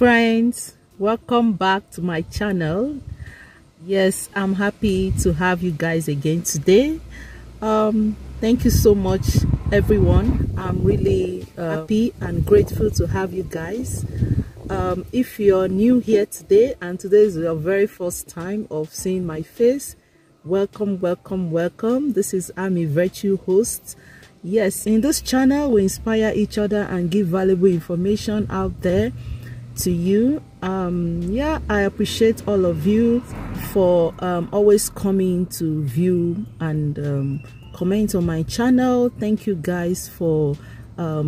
friends, welcome back to my channel. Yes, I'm happy to have you guys again today. Thank you so much, everyone. I'm really happy and grateful to have you guys. If you're new here today and today is your very first time of seeing my face, welcome. This is Ami Virtue host. Yes, in this channel we inspire each other and give valuable information out there to you. I appreciate all of you for always coming to view and comment on my channel. Thank you guys for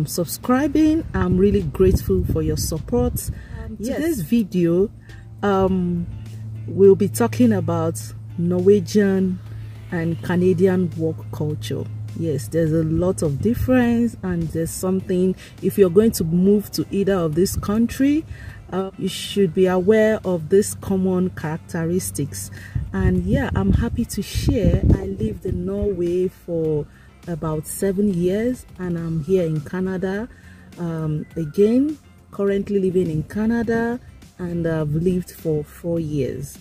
subscribing. I'm really grateful for your support. Today's video we'll be talking about Norwegian and Canadian work culture. Yes, there's a lot of difference, and there's something, if you're going to move to either of this country, you should be aware of these common characteristics. And yeah, I'm happy to share. I lived in Norway for about 7 years, and I'm here in Canada again, currently living in Canada, and I've lived for 4 years.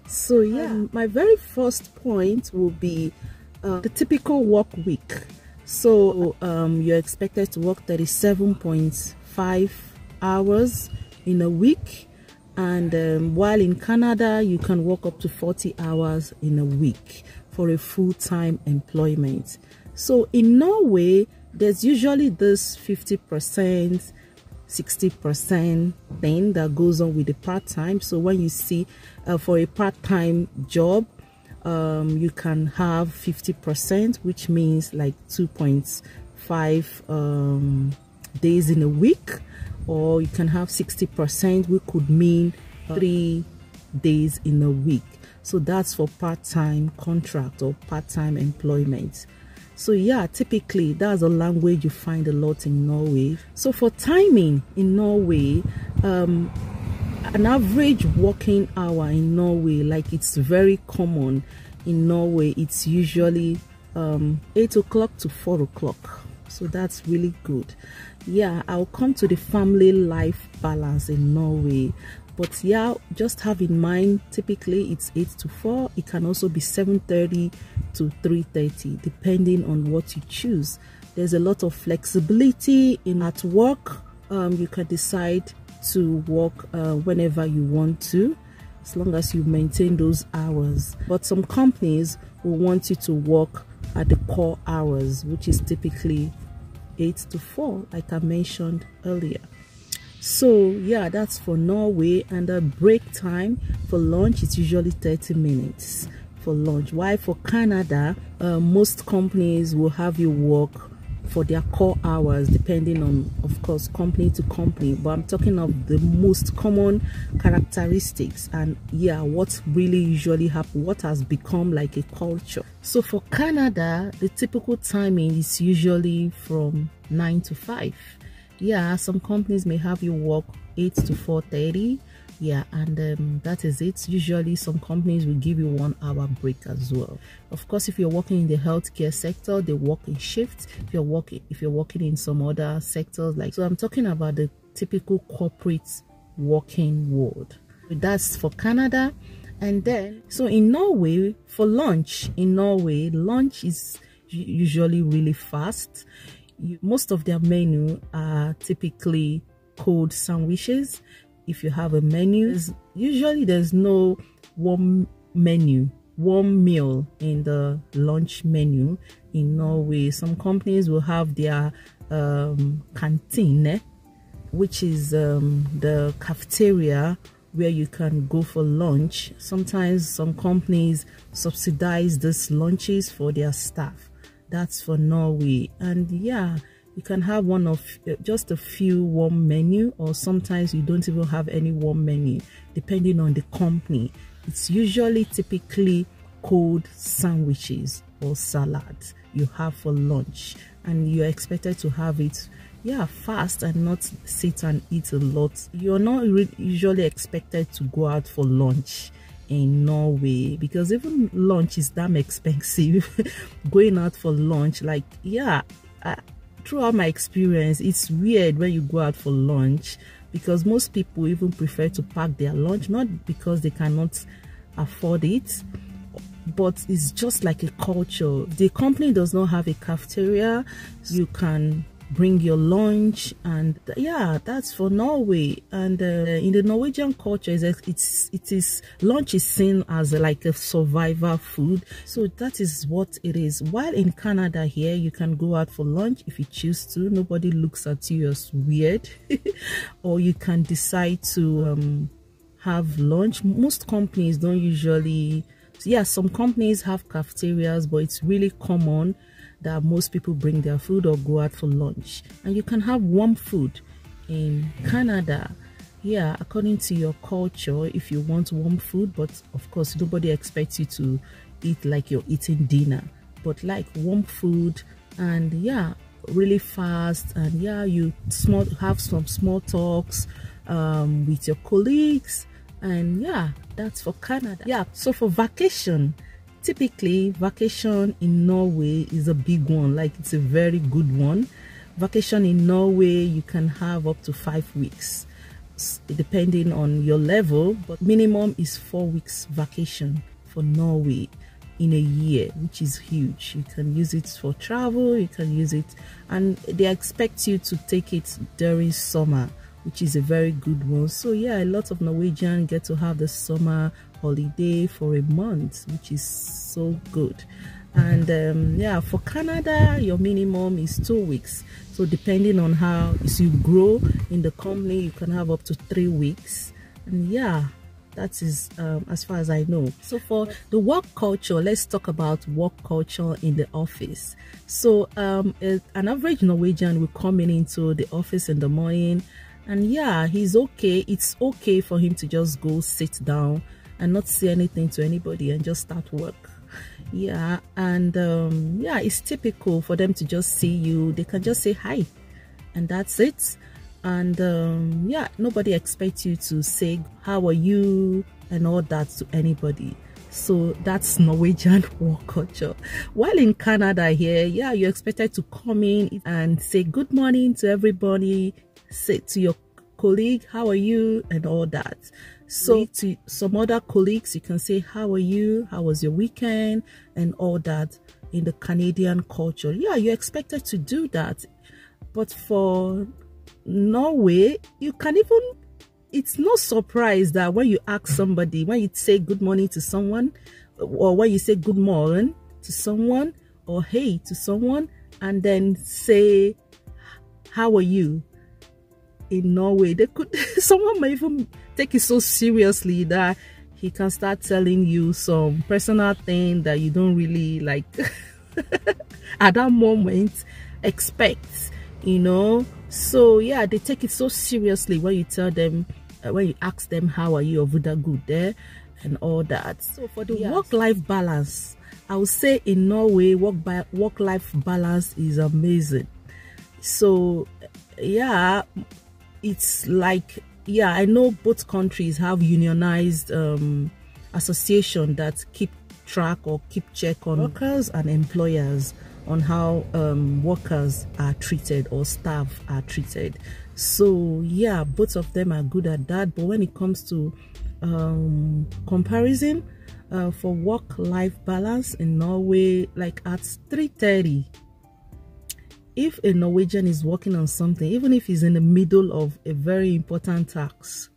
So yeah, my very first point will be the typical work week. So you're expected to work 37.5 hours in a week, and while in Canada you can work up to 40 hours in a week for a full-time employment. So in Norway there's usually this 50% 60% thing that goes on with the part-time. So when you see for a part-time job, you can have 50%, which means like 2.5 days in a week, or you can have 60%, which could mean 3 days in a week. So that's for part-time contract or part-time employment. So yeah, typically that's a language you find a lot in Norway. So for timing in Norway, an average working hour in Norway, like it's very common in Norway, it's usually 8 o'clock to 4 o'clock. So that's really good. Yeah, I'll come to the family life balance in Norway, but yeah, just have in mind typically it's 8 to 4. It can also be 7:30 to 3:30 depending on what you choose. There's a lot of flexibility in at work. You can decide to work whenever you want to, as long as you maintain those hours. But some companies will want you to work at the core hours, which is typically 8 to 4, like I mentioned earlier. So yeah, that's for Norway. And the break time for lunch is usually 30 minutes for lunch. While for Canada, most companies will have you work for their core hours, depending on, of course, company to company, but I'm talking of the most common characteristics and yeah, what really usually happens, what has become like a culture. So for Canada, the typical timing is usually from 9 to 5. Yeah, some companies may have you work 8 to 4:30. Yeah, and that is it. Usually some companies will give you 1 hour break as well. Of course, if you're working in the healthcare sector, they work in shifts. If you're working in some other sectors, like, so I'm talking about the typical corporate working world. That's for Canada. And then so in Norway, for lunch, in Norway, lunch is usually really fast. Most of their menu are typically cold sandwiches. If you have a menu, usually there's no warm meal in the lunch menu in Norway. Some companies will have their canteen, which is the cafeteria where you can go for lunch. Sometimes some companies subsidize these lunches for their staff. That's for Norway. And yeah, you can have one of just a few warm menu, or sometimes you don't even have any warm menu, depending on the company. It's usually typically cold sandwiches or salads you have for lunch, and you're expected to have it fast and not sit and eat a lot. You're not usually expected to go out for lunch in Norway, because even lunch is damn expensive. Going out for lunch, like, throughout my experience, it's weird when you go out for lunch because most people even prefer to pack their lunch, not because they cannot afford it, but it's just like a culture. The company does not have a cafeteria. You can bring your lunch, and yeah, that's for Norway. And in the Norwegian culture, it is lunch is seen as like a survivor food, so that is what it is. While in Canada here, you can go out for lunch if you choose to. Nobody looks at you as weird. Or you can decide to have lunch. Most companies don't usually, yeah, some companies have cafeterias, but it's really common that most people bring their food or go out for lunch. And you can have warm food in Canada, yeah, according to your culture, if you want warm food. But of course, nobody expects you to eat like you're eating dinner, but like warm food, and yeah, really fast. And yeah, you have some small talks with your colleagues, and yeah, that's for Canada. Yeah, so for vacation, typically vacation in Norway is a big one, like it's a very good one. Vacation in Norway, you can have up to 5 weeks depending on your level, but minimum is 4 weeks vacation for Norway in a year, which is huge. You can use it for travel, you can use it, and they expect you to take it during summer, which is a very good one. So yeah, a lot of Norwegians get to have the summer holiday for a month, which is so good. And yeah, for Canada, your minimum is 2 weeks. So depending on how as you grow in the company, you can have up to 3 weeks. And yeah, that is as far as I know. So for the work culture, let's talk about work culture in the office. So an average Norwegian will come into the office in the morning, and yeah, he's okay. It's okay for him to just go sit down and not say anything to anybody and just start work. Yeah, and yeah, it's typical for them to just see you. They can just say hi, and that's it. And yeah, nobody expects you to say how are you and all that to anybody. So that's Norwegian work culture. While in Canada here, yeah, you're expected to come in and say good morning to everybody, say to your colleague how are you and all that. So to some other colleagues, you can say how are you, how was your weekend and all that. In the Canadian culture, yeah, you're expected to do that. But for Norway, you can even, it's no surprise that when you ask somebody, when you say good morning to someone, or when you say good morning to someone, or hey to someone, and then say how are you, in Norway, they could someone may even take it so seriously that he can start telling you some personal thing that you don't really like at that moment expect, you know. So yeah, they take it so seriously when you tell them, when you ask them how are you, or Vuda good there and all that. So for the work-life balance, I would say in Norway, work-life balance is amazing. So yeah, it's like, yeah, I know both countries have unionized association that keep track or keep check on workers and employers on how workers are treated or staff are treated. So yeah, both of them are good at that. But when it comes to comparison for work-life balance in Norway, like at 3:30, if a Norwegian is working on something, even if he's in the middle of a very important task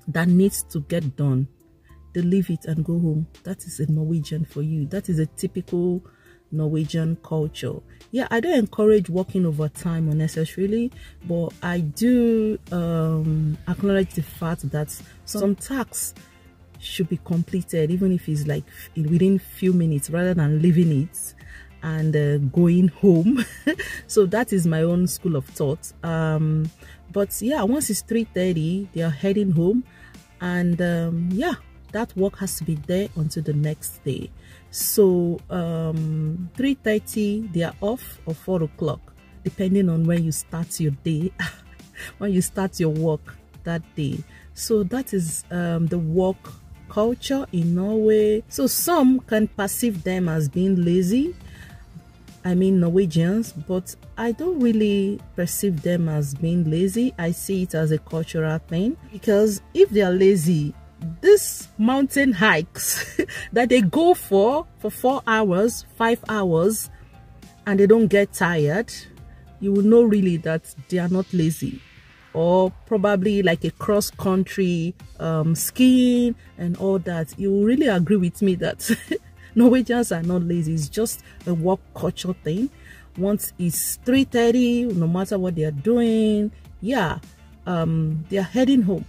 that needs to get done, they leave it and go home. That is a Norwegian for you. That is a typical Norwegian culture. Yeah, I don't encourage working overtime unnecessarily, but I do acknowledge the fact that some tasks should be completed, even if it's like within few minutes, rather than leaving it and going home. So that is my own school of thought. But yeah, once it's 3:30, they are heading home, and yeah, that work has to be there until the next day. So 3:30 they are off, or 4 o'clock, depending on when you start your day when you start your work that day. So that is the work culture in Norway. So some can perceive them as being lazy, I mean Norwegians, but I don't really perceive them as being lazy. I see it as a cultural thing, because if they are lazy, these mountain hikes that they go for 4 hours, 5 hours, and they don't get tired, you will know really that they are not lazy. Or probably like a cross-country skiing and all that. You will really agree with me that Norwegians are not lazy. It's just a work culture thing. Once it's 3:30, no matter what they are doing, yeah, they are heading home.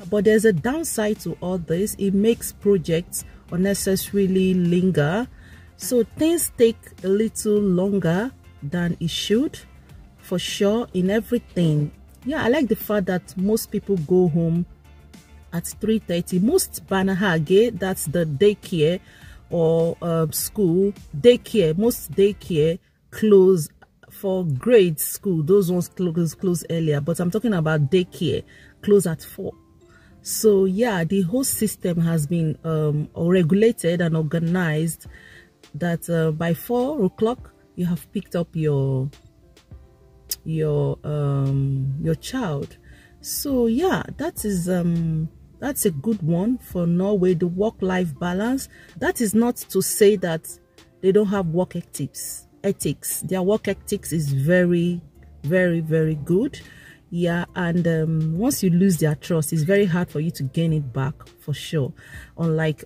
But there's a downside to all this. It makes projects unnecessarily linger. So things take a little longer than it should, for sure, in everything. Yeah, I like the fact that most people go home at 3:30. Most barnehage, that's the daycare or school, daycare, most daycare close for grade school. Those ones close earlier, but I'm talking about daycare, close at 4. So yeah, the whole system has been regulated and organized that by 4 o'clock you have picked up your child. So yeah, that is that's a good one for Norway, the work-life balance. That is not to say that they don't have work ethics. Their work ethics is very, very, very good. Yeah, and once you lose their trust, it's very hard for you to gain it back, for sure. Unlike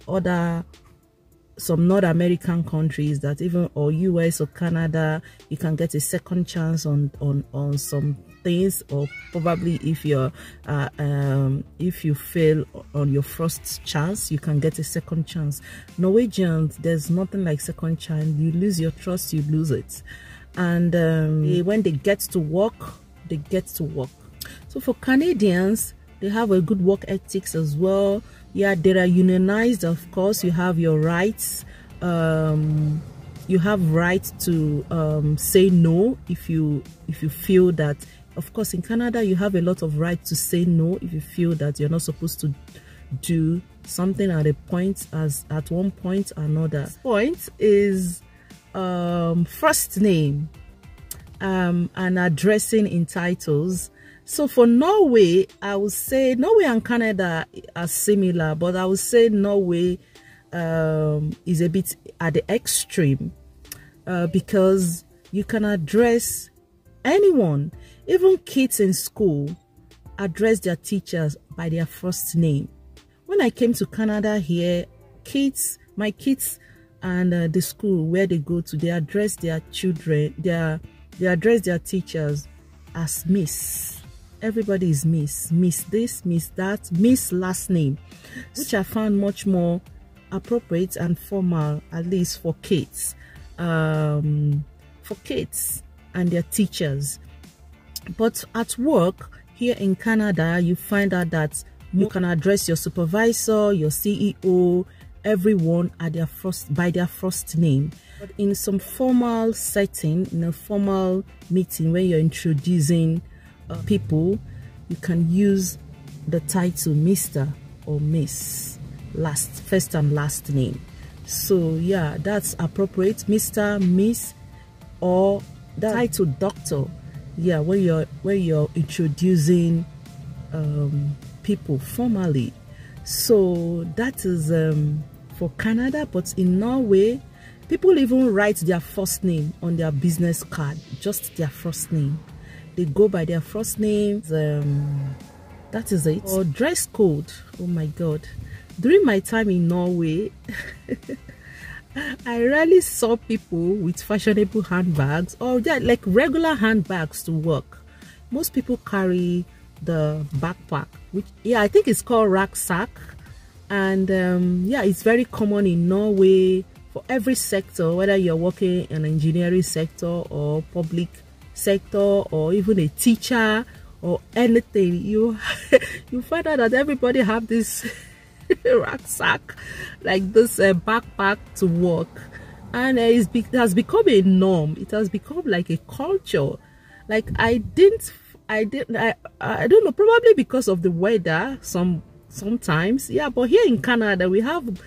some North American countries, that even, or US or Canada, you can get a second chance on some things, or probably if you fail on your first chance, you can get a second chance. Norwegians, there's nothing like second chance. You lose your trust, you lose it. And when they get to work, they get to work. So for Canadians, they have a good work ethics as well. Yeah, they are unionized, of course. You have your rights. You have right to say no if you feel that. Of course, in Canada, you have a lot of right to say no if you feel that you're not supposed to do something at a point, as at one point or another. Point is first name and addressing in titles. So for Norway, I would say Norway and Canada are similar, but I would say Norway is a bit at the extreme because you can address anyone. Even kids in school address their teachers by their first name. When I came to Canada here, my kids and the school where they go to, they address their children, they address their teachers as Miss. Everybody is Miss. Miss this, Miss that, Miss last name, which I found much more appropriate and formal, at least for kids. For kids and their teachers. But at work here in Canada, you find out that you can address your supervisor, your CEO, everyone at by their first name. But in some formal setting, in a formal meeting where you're introducing people, you can use the title Mr. or Miss, first and last name. So yeah, that's appropriate. Mr., Miss, or the title Doctor. Yeah, when you're introducing people formally. So that is for Canada. But in Norway, people even write their first name on their business card, just their first name. They go by their first names. That is it. Or dress code. Oh my God. During my time in Norway, I rarely saw people with fashionable handbags, or like regular handbags to work. Most people carry the backpack, which, yeah, I think it's called rucksack. And yeah, it's very common in Norway for every sector, whether you're working in an engineering sector or public sector or even a teacher or anything. You find out that everybody have this rucksack, like this backpack to work, and it has become a norm. It has become like a culture. Like I don't know, probably because of the weather sometimes, yeah. But here in Canada, we have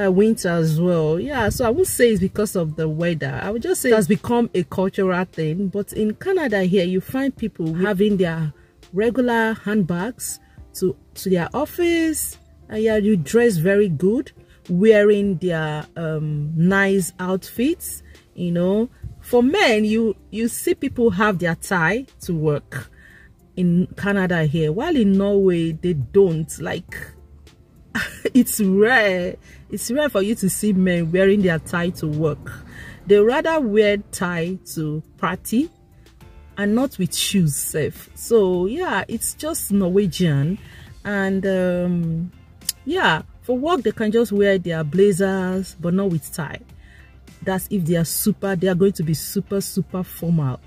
winter as well. Yeah, so I would say it's because of the weather. I would just say it has become a cultural thing. But in Canada here, you find people having their regular handbags to their office, and yeah, you dress very good, wearing their nice outfits. You know, for men, you see people have their tie to work in Canada here, while in Norway they don't. Like, it's rare for you to see men wearing their tie to work. They rather wear tie to party, and not with shoes safe. So yeah, it's just Norwegian. And yeah, for work they can just wear their blazers, but not with tie. That's if they are going to be super formal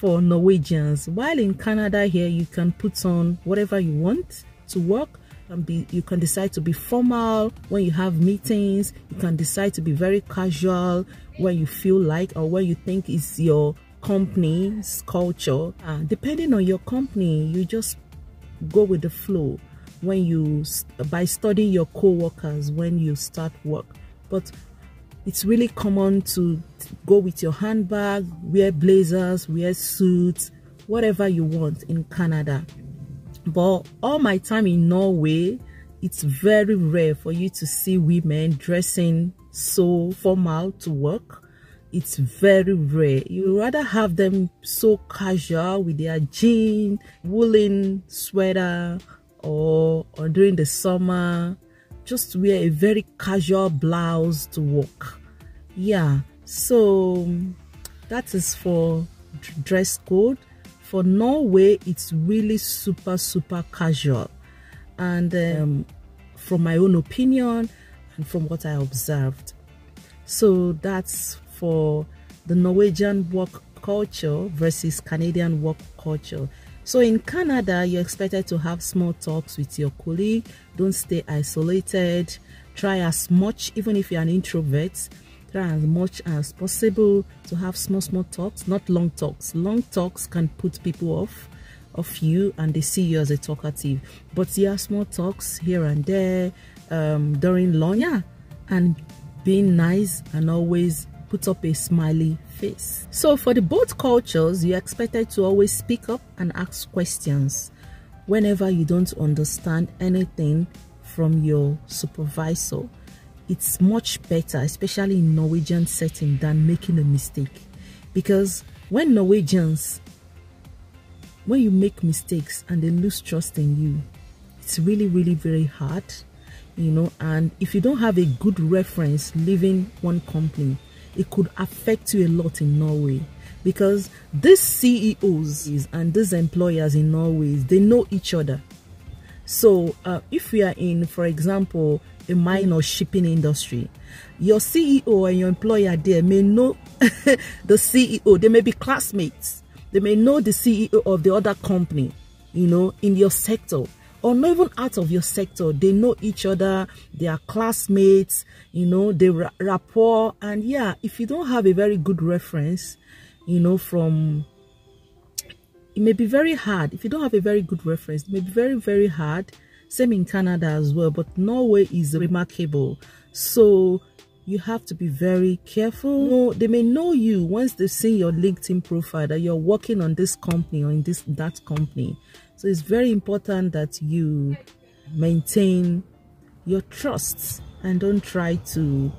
for Norwegians. While in Canada here, you can put on whatever you want to work. You can decide to be formal when you have meetings. You can decide to be very casual when you feel like, or when you think is your company's culture. Depending on your company, you just go with the flow by studying your co-workers when you start work. But it's really common to go with your handbag, wear blazers, wear suits, whatever you want in Canada. But all my time in Norway, it's very rare for you to see women dressing so formal to work. It's very rare. You rather have them so casual with their jean, woolen sweater, or during the summer, just wear a very casual blouse to work. Yeah, so that is for dress code. For Norway, it's really super casual. And from my own opinion and from what I observed. So that's for the Norwegian work culture versus Canadian work culture. So in Canada, you're expected to have small talks with your colleague. Don't stay isolated. Try as much, even if you're an introvert, try as much as possible to have small talks, not long talks. Long talks can put people off you, and they see you as a talkative. But yeah, small talks here and there, during lunch, yeah, and being nice, and always put up a smiley face. So for the both cultures, you're expected to always speak up and ask questions whenever you don't understand anything from your supervisor. It's much better, especially in Norwegian setting, than making a mistake. Because when you make mistakes and they lose trust in you, it's really very hard, you know. And if you don't have a good reference leaving one company, it could affect you a lot in Norway, because these CEOs and these employers in Norway, they know each other. So if we are in, for example, a mine or shipping industry, your CEO and your employer there may know the CEO. They may be classmates. They may know the CEO of the other company, you know, in your sector, or not even out of your sector. They know each other. They are classmates, you know, they rapport. And yeah, if you don't have a very good reference, you know, it may be very hard. If you don't have a very good reference, it may be very hard. Same in Canada as well. But Norway is remarkable. So you have to be very careful. No, they may know you once they see your LinkedIn profile that you're working on this company or in that company. So it's very important that you maintain your trust and don't try to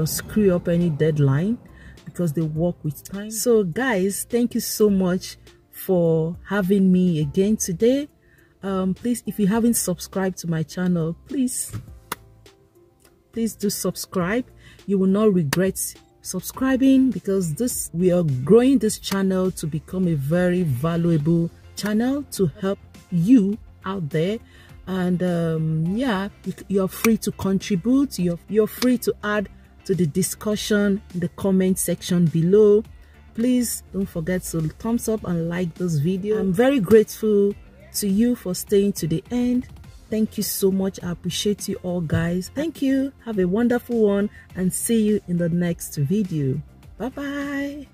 screw up any deadline, because they work with time. So guys, thank you so much for having me again today. Please, if you haven't subscribed to my channel, please do subscribe. You will not regret subscribing, because we are growing this channel to become a very valuable channel to help you out there. And yeah, you're free to contribute. You're free to add to the discussion in the comment section below. Please don't forget to thumbs up and like this video. I'm very grateful to you for staying to the end. Thank you so much. I appreciate you all, guys. Thank you. Have a wonderful one, and see you in the next video. Bye bye.